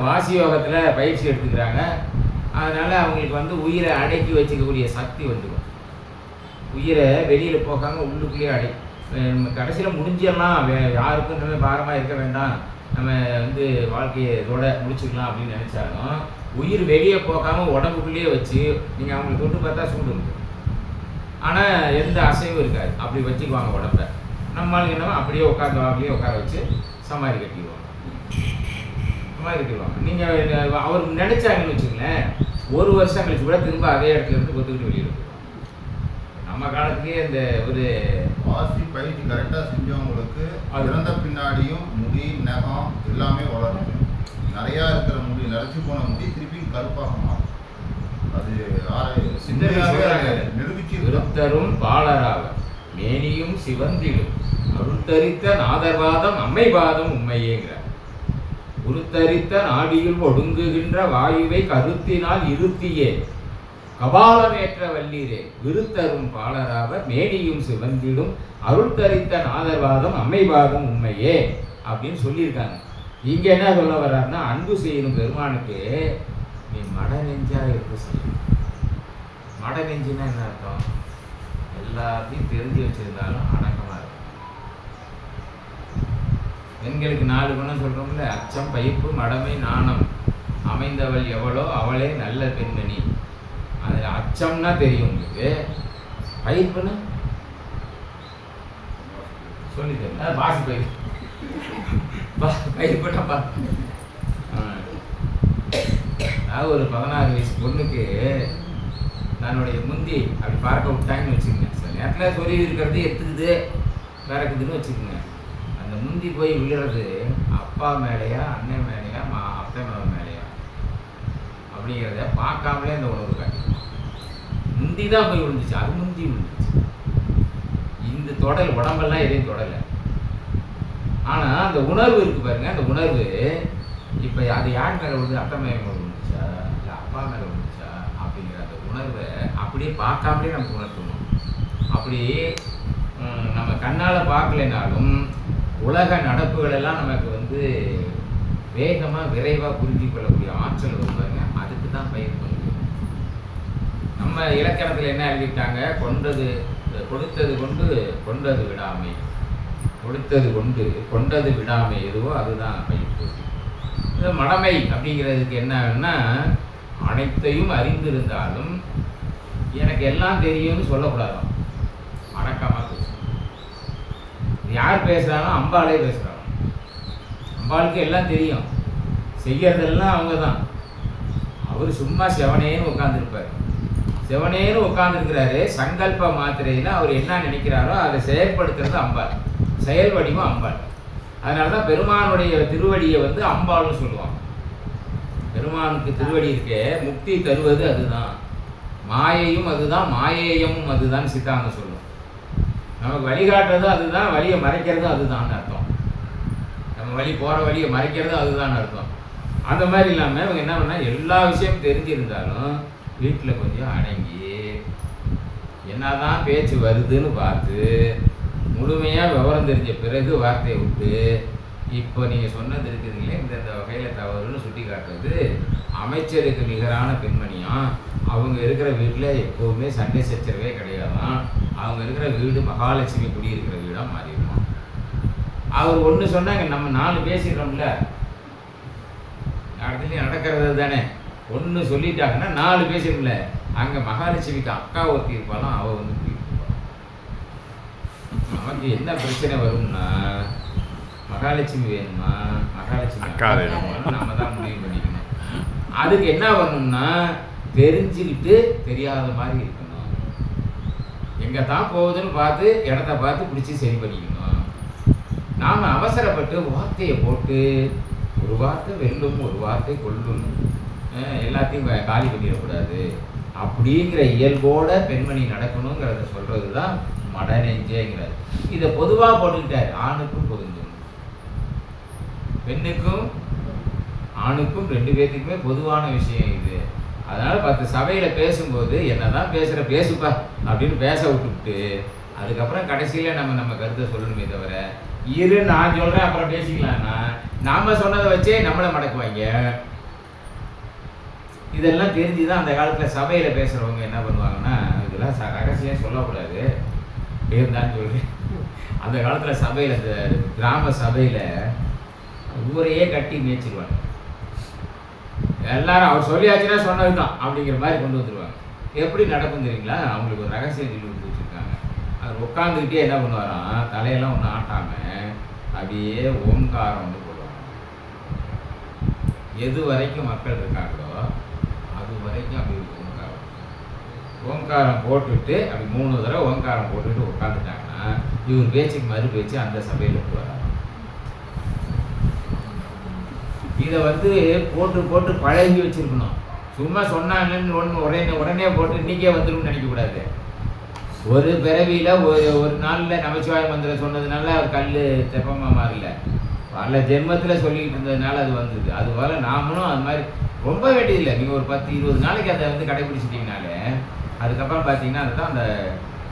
வாசி யோகத்தில் பயிற்சி எடுத்துக்கிறாங்க. அதனால் அவங்களுக்கு வந்து உயிரை அடக்கி வச்சுக்கக்கூடிய சக்தி வந்துடும். உயிரை வெளியில் போகாமல் உள்ளுக்குள்ளேயே கடைசியில் முடிஞ்சிடலாம், யாருக்கும் இன்னுமே பாரமாக இருக்க வேண்டாம், நம்ம வந்து வாழ்க்கையை இதோட முடிச்சுக்கலாம் அப்படின்னு நினச்சாலும் உயிர் வெளியே போகாமல் உடம்புக்குள்ளேயே வச்சு நீங்கள் அவங்களுக்கு தொட்டு பார்த்தா சூடு இருக்கும். ஆனால் எந்த அசைவும் இருக்காது. அப்படி வச்சுக்குவாங்க உடம்பை. நம்மளுக்கு என்னவோ அப்படியே உட்கார வச்சு சமாதி கட்டிடுவாங்க. நீங்கள் அவர் நினைச்சாங்கன்னு வச்சுங்களேன், 1 வருஷம் கழிச்சு கூட திரும்ப அதே இடத்துல இருந்து கொத்துக்கிட்டு வெளியே இருக்கும். நம்ம காலத்துலேயே இந்த ஒரு வாசி பயிற்சி கரெக்டாக செஞ்சவங்களுக்கு இறந்த பின்னாடியும் முடி, நகம் எல்லாமே வளரும். நிறையா இருக்கிற முடி, நரைச்சி போன முடி திருப்பி கருப்பாக மாறும். அது நிரூபிச்சு விருத்தரும் பாலராவர் மேனியும் சிவந்திடும் அருத்தரித்த நாதர்வாதம் அம்மைவாதம் உண்மையேங்கிறார். உருத்தரித்த நாடியில் ஒடுங்குகின்ற வாயுவை கருத்தினால் இருத்தியே கபாலமேற்ற வல்லீரே விருத்தரும் பாலராவர் மேனியும் சிவந்திடும் அருள்தரித்த நாதர்வாதம் அம்மைவாதம் உண்மையே அப்படின்னு சொல்லியிருக்காங்க. இங்கே என்ன சொல்ல வர்றாருன்னா, அன்பு செய்யணும் பெருமானுக்கு நீ மட நெஞ்சா இருக்க செய்யணும். மட நெஞ்சுன்னா என்ன அர்த்தம்? எல்லாத்தையும் தெரிஞ்சு வச்சிருந்தாலும் அடக்கமாக இருக்கும். பெண்களுக்கு 4 குணம் சொல்கிறோம்ல, அச்சம், பயிர்ப்பு, மடமை, நாணம். அமைந்தவள் எவளோ அவளே நல்ல பெண்மணி. அதில் அச்சம்னா தெரியும் உங்களுக்கு, பயிர்ப்புன்னு சொல்லி தெரியும். பாசி பயிர்ப்புனா அதாவது ஒரு 16 வயசு பொண்ணுக்கு தன்னுடைய முந்தி அப்படி பார்க்க விட்டாங்கன்னு வச்சுக்கோங்க. சில நேரத்தில் சொல்லி இருக்கிறது எடுத்துக்குது பிறக்குதுன்னு வச்சுக்கோங்க. அந்த முந்தி போய் விழுறது அப்பா மேலேயா, அண்ணன் மேலேயா, அத்தை மேலேயா அப்படிங்கிறத பார்க்காமலே அந்த உணவு காட்டி முந்தி தான் போய் விழுந்துச்சு. அது முந்தி விழுந்துச்சு. இந்த தொடல் உடம்பெல்லாம் எதையும் தொடலை. ஆனால் அந்த உணர்வு இருக்குது பாருங்க, அந்த உணர்வு இப்போ அது யார் மேலே விழுது? அத்தை மேலே விழுந்துச்சா இல்லை அப்பா மேலே விழுந்துச்சா அப்படிங்கிற அந்த உணர்வை அப்படியே பார்க்காமலே நமக்கு உணர்த்தணும். அப்படி நம்ம கண்ணால் பார்க்கலைனாலும் உலக நடப்புகள் எல்லாம் நமக்கு வந்து வேகமாக விரைவாக புரிஞ்சு கொள்ளக்கூடிய ஆற்றல் வருவாங்க. அதுக்கு தான் பயிர் பண்ணுது. நம்ம இலக்கணத்தில் என்ன எழுதிட்டாங்க? கொடுத்தது கொண்டு கொண்டது விடாமை, கொடுத்தது கொண்டு கொண்டது விடாமை எதுவோ அதுதான் பயிர்ப்பு. இந்த மடமை அப்படிங்கிறதுக்கு என்னன்னா, அனைத்தையும் அறிந்திருந்தாலும் எனக்கு எல்லாம் தெரியும்னு சொல்லக்கூடாதான், அடக்கமாக பேசணும். யார் பேசுகிறாலும் அம்பாலே பேசுகிறாங்க. அம்பாளுக்கு எல்லாம் தெரியும், செய்யறதெல்லாம் அவங்க தான். அவர் சும்மா செவனேன்னு உட்காந்துருப்பார். செவனேன்னு உட்காந்துருக்கிறாரு. சங்கல்ப மாத்திரையில் அவர் என்ன நினைக்கிறாரோ அதை செயல்படுத்துறது அம்பாள், செயல் வடிவம் அம்பாள். அதனால தான் பெருமானுடைய திருவடியை வந்து அம்பாள்னு சொல்லுவாங்க. பெருமானுக்கு திருவடி இருக்கே முக்தி தருவது அதுதான். மாயையும் அதுதான், மாயேயமும் அதுதான் சித்தாந்தம் சொல்லும். நமக்கு வழிகாட்டுறதும் அதுதான், வழியை மறைக்கிறதும் அதுதான் அர்த்தம். நம்ம வழி போகிற வழியை மறைக்கிறதும் அதுதான் அர்த்தம். அந்த மாதிரி இல்லாமல் இவங்க என்ன பண்ணால் எல்லா விஷயமும் தெரிஞ்சிருந்தாலும் வீட்டில் கொஞ்சம் அடங்கி என்னதான் பேச்சு வருதுன்னு பார்த்து முழுமையாக விவரம் தெரிஞ்ச பிறகு வார்த்தையை விட்டு இப்போ நீங்கள் சொன்னது இருக்குதுங்களே இந்த வகையில் தவறுன்னு சுட்டி காட்டுறது. அமைச்சருக்கு நிகரான பெண்மணியும் அவங்க இருக்கிற வீட்டில் எப்போவுமே சண்டை சச்சரவே கிடையாதான். அவங்க இருக்கிற வீடு மகாலட்சுமி குடியிருக்கிற வீடாக மாறிடுமா. அவர் ஒன்று சொன்னாங்க, நம்ம 4 பேசிடுறோம்ல, இடத்துலையும் நடக்கிறது தானே. ஒன்று சொல்லிட்டாங்கன்னா 4 பேசிடும்ல. அங்கே மகாலட்சுமிக்கு அக்கா ஒருத்தி இருப்பாலும் அவள் வந்து குடியிருப்பாள். நமக்கு என்ன பிரச்சனை வரும்னா, மகாலட்சுமி வேணுமா மகாலட்சுமி அக்கா வேணுமான்னு நம்ம தான் முடிவு பண்ணிக்கணும். அதுக்கு என்ன பண்ணணும்னா தெரிஞ்சுக்கிட்டு தெரியாத மாதிரி இருக்கணும். எங்கே தான் போகுதுன்னு பார்த்து இடத்த பார்த்து பிடிச்சி சரி பண்ணிக்கணும். நாம் அவசரப்பட்டு வார்த்தையை போட்டு ஒரு வார்த்தை வெல்லும் ஒரு வார்த்தை கொல்லும், எல்லாத்தையும் காலி பண்ணிடக்கூடாது அப்படிங்கிற இயல்போட பெண்மணி நடக்கணுங்கிறத சொல்கிறது தான் மடநெஞ்சேங்கிறார். இதை பொதுவாக போட்டுக்கிட்டார். ஆணுக்கும் பொருந்தும், பெண்ணுக்கும் ஆணுக்கும் 2 பேர்த்துக்குமே பொதுவான விஷயம் இது. அதனால் 10 சபையில் பேசும்போது என்னதான் பேசுகிற பேசுப்பா அப்படின்னு பேச விட்டுவிட்டு அதுக்கப்புறம் கடைசியில் நம்ம கருத்தை சொல்லணுமே தவிர இரு நான் சொல்கிறேன் அப்புறம் பேசிக்கலாம்னா நாம் சொன்னதை வச்சே நம்மளை மடக்குவாங்க. இதெல்லாம் தெரிஞ்சு தான் அந்த காலத்தில் சபையில் பேசுகிறவங்க என்ன பண்ணுவாங்கன்னா, இதெல்லாம் ரகசியம் சொல்லக்கூடாது இருந்தான்னு சொல்கிறேன். அந்த காலத்தில் சபையில், இந்த கிராம சபையில் ஊரையே கட்டி மேய்ச்சிடுவாங்க. எல்லாரும் அவர் சொல்லியாச்சுன்னா சொன்னது தான் அப்படிங்கிற மாதிரி கொண்டு வந்துடுவாங்க. எப்படி நடக்கும் தெரியுங்களா? அவங்களுக்கு ஒரு ரகசியம் சொல்லி கொடுத்து வச்சுருக்காங்க. அவர் உட்காந்துக்கிட்டே என்ன பண்ணுவாராம், தலையெல்லாம் ஒன்றும் ஆட்டாமல் அப்படியே ஓம்காரம் வந்து போடுவாங்க. எது வரைக்கும் மக்கள் இருக்காங்களோ அது வரைக்கும் அப்படி ஓம்காரம் ஓம்காரம் போட்டுட்டு அப்படி 3 தடவை ஓம்காரம் போட்டுட்டு உட்காந்துட்டாங்கன்னா இவர் பேச்சுக்கு மறு பேச்சு அந்த சபையில் வராங்க. இதை வந்து போட்டு போட்டு பழகி வச்சுருக்கணும். சும்மா சொன்னாங்கன்னு உடனே போட்டு இன்றைக்கே வந்துடும் நினைக்கக்கூடாது. ஒரு பிறவியில் ஒரு நாளில் நமச்சிவாய மந்திரம் சொன்னதுனால கல் தெப்பமாக மாறல, பல ஜென்மத்தில் சொல்லிக்கிட்டு இருந்ததுனால அது வந்தது. அதுபோல் நாமளும் அது மாதிரி ரொம்ப வேண்டியதில்லை. நீங்கள் ஒரு 10-20 நாளைக்கு அதை வந்து கடைபிடிச்சிட்டிங்கனாலே அதுக்கப்புறம் பார்த்தீங்கன்னா அதுதான் அந்த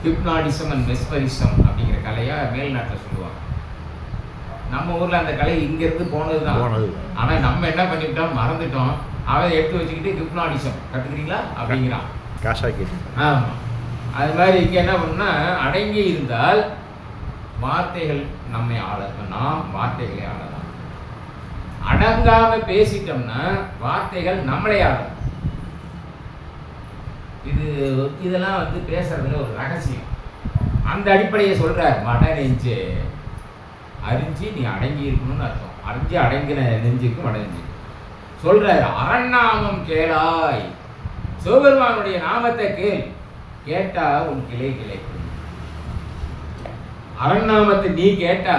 ஹிப்னாடிசம் அண்ட் மெஸ்மரிசம் அப்படிங்கிற கலையாக மேல்நாட்டில் சொல்லுவாங்க. நம்ம ஊரில் அந்த கலை இங்கேருந்து போனது தான். ஆனால் நம்ம என்ன பண்ணிவிட்டோம், மறந்துட்டோம். அவன் எடுத்து வச்சுக்கிட்டு ஹிப்னாடிசம் கற்றுக்கிறீங்களா அப்படிங்கிறான். ஆமாம், அது மாதிரி இங்கே என்ன பண்ணணும்னா அடங்கி இருந்தால் வார்த்தைகள் நம்மை ஆளலாம், நாம் வார்த்தைகளை ஆளலாம். அடங்காமல் பேசிட்டோம்னா வார்த்தைகள் நம்மளே ஆளும். இதெல்லாம் வந்து பேசுறதுல ஒரு ரகசியம். அந்த அடிப்படையை சொல்கிறார். மட நெஞ்சு அறிஞ்சு நீ அடங்கி இருக்கணும்னு அர்த்தம். அறிஞ்சு அடங்கின நெஞ்சுக்கு மட நெஞ்சு சொல்கிறார். அரண்நாமம் கேளாய், சிவபெருமானுடைய நாமத்தை கேள், கேட்டா உன் கிளை கிளைக்கும். அரண்நாமத்தை நீ கேட்டா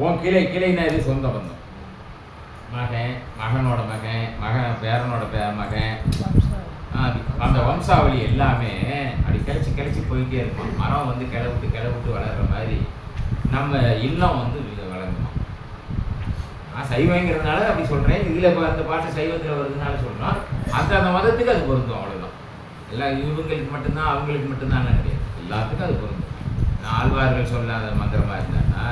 உன் கிளைனா இது சொந்த பந்தம். மகன், மகனோட மகன், பேரனோட மகன், அந்த வம்சாவளி எல்லாமே அப்படி கிளச்சி போயிட்டே இருக்கும். மரம் வந்து கிளவிட்டு வளர்கிற மாதிரி நம்ம இல்லம் வந்து வளர்ந்துடும். நான் சைவங்கிறதுனால அப்படி சொல்கிறேன். இதில் இப்போ அந்த பாட்டு சைவத்தில் வருதுனால சொல்கிறோம். அந்த மதத்துக்கு அது பொருந்தும், அவ்வளோதான். எல்லாம் இவங்களுக்கு மட்டும்தான் அவங்களுக்கு மட்டும்தான் கிடையாது, எல்லாத்துக்கும் அது பொருந்தும். ஆழ்வார்கள் சொல்லாத மந்திரமாக இருந்தான்னா,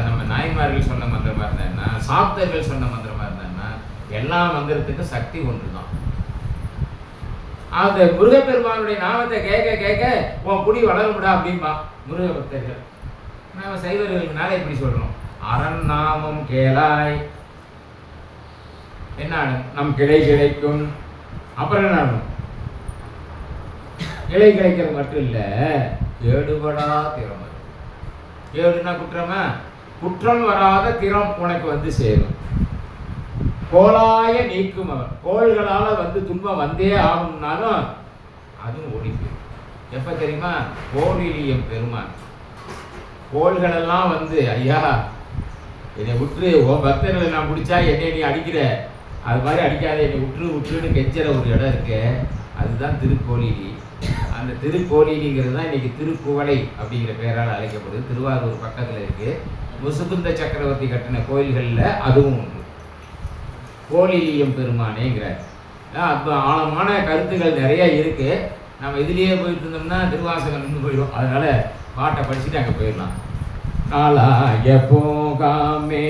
நம்ம நாயன்மார்கள் சொன்ன மந்திரமாக இருந்தான்னா, சாப்தர்கள் சொன்ன மந்திரமாக இருந்தான்னா, எல்லா மந்திரத்துக்கும் சக்தி ஒன்று தான். அந்த முருகப்பெருமானுடைய நாமத்தை கேட்க கேட்க உன் குடி வளரும்டா அப்படின்பா முருக பக்தர்கள். நம்ம சைவர்களுக்குனால இப்படி சொல்கிறோம். அரண் நாமம் கேளாய், என்ன நம் கிளை கிடைக்கும். அப்புறம் என்ன ஆகும், கிளை கிடைக்கிறது மட்டும் இல்லை, கேடுபடா திறம். கேடுனா குற்றமா, குற்றம் வராத திறம் உனக்கு வந்து சேரும். கோளாய நீக்கும் அவர், கோள்களால் வந்து துன்பம் வந்தே ஆகணும்னாலும் அதுவும் ஓடி போயிடும். எப்போ தெரியுமா, கோடிலியம் பெருமான் கோள்களெல்லாம் வந்து ஐயா என்னை விட்டுரு, உன் பக்தர்களை நான் பிடிச்சா என்னை நீ அடிக்கிற, அது மாதிரி அடிக்காத, என்னை விட்டுருன்னு கெஞ்சிற ஒரு இடம் இருக்கு. அதுதான் திருக்கோளிலி. அந்த திருக்கோளிலிங்கிறது தான் இன்றைக்கி திருக்குவளை அப்படிங்கிற பெயரால் அழைக்கப்படுது. திருவாரூர் பக்கத்தில் இருக்குது. முசுகுந்த சக்கரவர்த்தி கட்டின கோயில்களில் அதுவும் உண்டு. கோளிலியம் பெருமானேங்கிறார். அப்போ ஆழமான கருத்துக்கள் நிறையா இருக்குது. நம்ம இதுலேயே போயிட்டு இருந்தோம்னா திருவாசகம் நின்று போயிடும். அதனால் பாட்டை படிச்சுட்டு அங்கே போயிடலாம். நாளாய போகாமே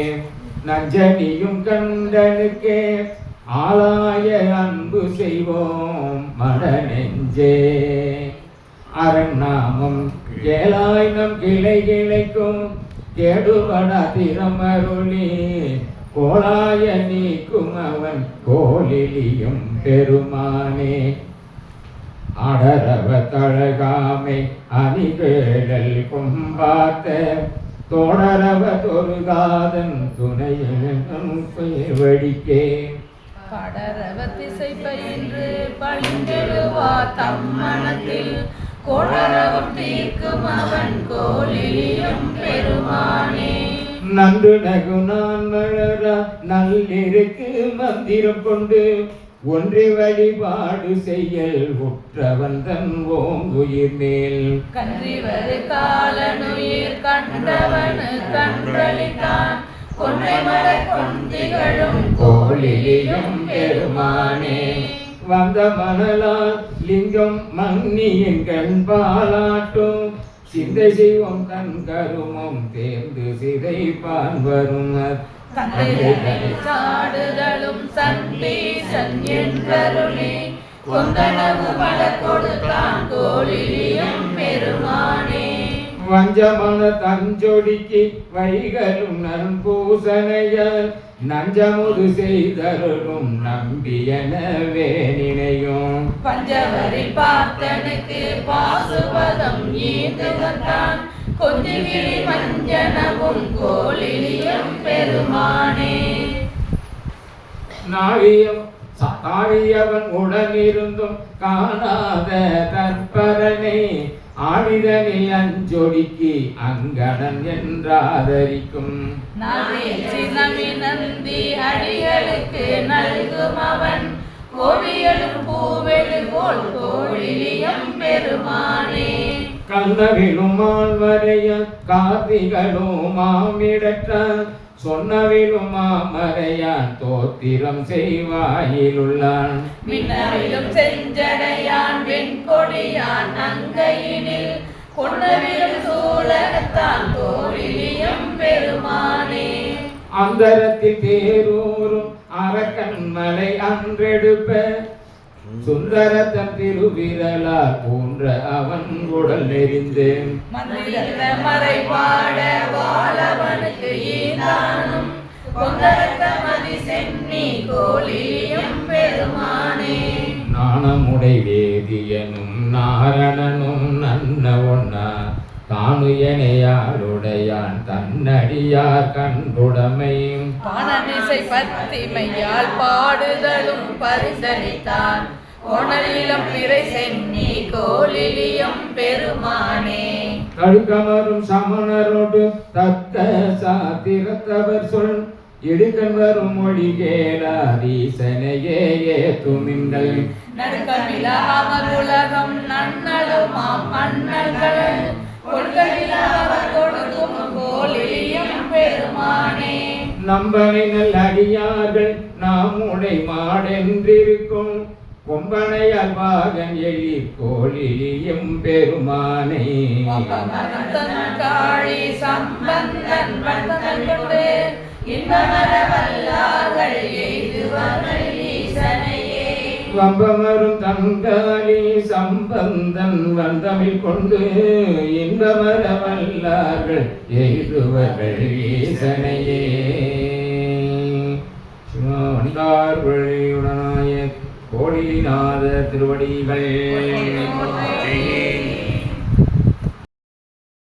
நஞ்சனியும் கண்டனுக்கே ஆளாய அன்பு செய்வோம் மன நெஞ்சே. அரண்நாமம் கேளாய் நம் கிளை கிளைக்கும் கேடுபட திறமருளி கோளாய நீக்கும் அவன் கோலிலியும் பெருமானே. அடரவ தழகாமை அணிகேழல் கும்பாத்த தோடரவ தொருகாதன் துணையனும் வடிக்கே. படரவ திசை பயின்று பழிந்தெழுவா தம்மனத்தில் கோடரவம் தீர்க்கும் அவன் கோலிலியும் பெருமானே. நன்று நகு நான் மலர நல்லிருக்கு மந்திரம் கொண்டு ஒன்றி வழிபாடு செய்யல் உற்றவன் தன் ஓங்குயிர் மேல் கன்றிவது காலனுயிர் கண்டவனு கன்றளித்தான் கொன்றை மலர் கொந்திகளும் கோலிலியும் பெருமானே. வந்த மணலால் லிங்கம் மன்னியின் கண் பாலாட்டும் சிந்தை செய்வோம் கண் கருமம் தேர்ந்து சிதை பான் வரும் சாடுதலும் சண்டீசன் என்றருளே கொந்தனவு பல கொடுத்தான் கோலிலியும் பெருமானே. வஞ்சமான தஞ்சொடிக்கு வைகளும் நன்பூசனையால் நஞ்சமுது செய்தருளும் நம்பியனவே நினையும். பஞ்சவரி பார்த்தனுக்கு பாசுபதம் ஈந்துகத்தான் கொஞ்சிகிரி மஞ்சனவும் கோலிலியும் பெருமானே. நாவியவன் உடனிருந்தும் காணாத தற்பரனை ஆவிதனில் அஞ்சொடிக்கு அங்கணன் என்றாதரிக்கும். நந்தி அடிகளுக்கு நல்கும் அவன் கோவியலும் பூவெழு போல் கோலிலியும் பெருமானே. கண்ணவிலும் மால்வரைய கார்த்திகளும் மாமிடற்றான் சொன்னவிலும் மாமறையான் தோத்திரம் செய்வாயிலுள்ளான். மின்னவிலும் செஞ்சடையான் வெண்கொடியான் அங்கையினில் கொண்டவிலும் சூலகத்தான் கோலிலியும் பெருமானே. அந்தரத்தில் தேரூரும் அரக்கன்மலை அன்றெடுப்ப சுந்தரத்தன் திருவிரலால் போன்ற அவன் உடல் நெறிந்து மந்திர மறைபாட வாழவனுக்கு ஈதானும் கொந்தரத்த மதி சென்னி கோலிலியும் பெருமானே. நாணமுடை வேதியனும் நாரணனும் நன்ன ஒன்னா தானுயனையாளுடையான் தன்னடியார் கண்டுடைமை பானமிசை பத்திமையால் பாடுதலும் பரிசளித்தான் கொணலிலும் பிறை சென்னி கோலிலியும் பெருமானே. தடுக்கமரும் சமணரோடு தக்க சாத்திரத்தவர் சொல் இடுக்கன் வரும் மொழி கேளாதீசனையே துமிங்கள். நடுக்கமிலா அமர் உலகம் நன்னலுமாம் மன்னர்கள் கொள்கையிலாவர் கொடுக்கும் கோலிலியும் பெருமானே. நம்பனை நல் அடியார்கள் நாம் உடை மாடென்றிருக்கும் கொம்பனையால் பாகன் எழி கோலிலியும் பெருமானே. காழி சம்பந்தன் வந்தன் கொண்டு இன்னமர வல்லார்கள் எய்துவர்கள் ஈசனையே. வம்பமரும் தங்காளி சம்பந்தன் வந்தமிழ் கொண்டு இன்பமர வல்லார்கள் எய்துவர்கள் ஈசனையே. சிவந்தார் வழியுடனாய கோடிநாத திருவடிகள்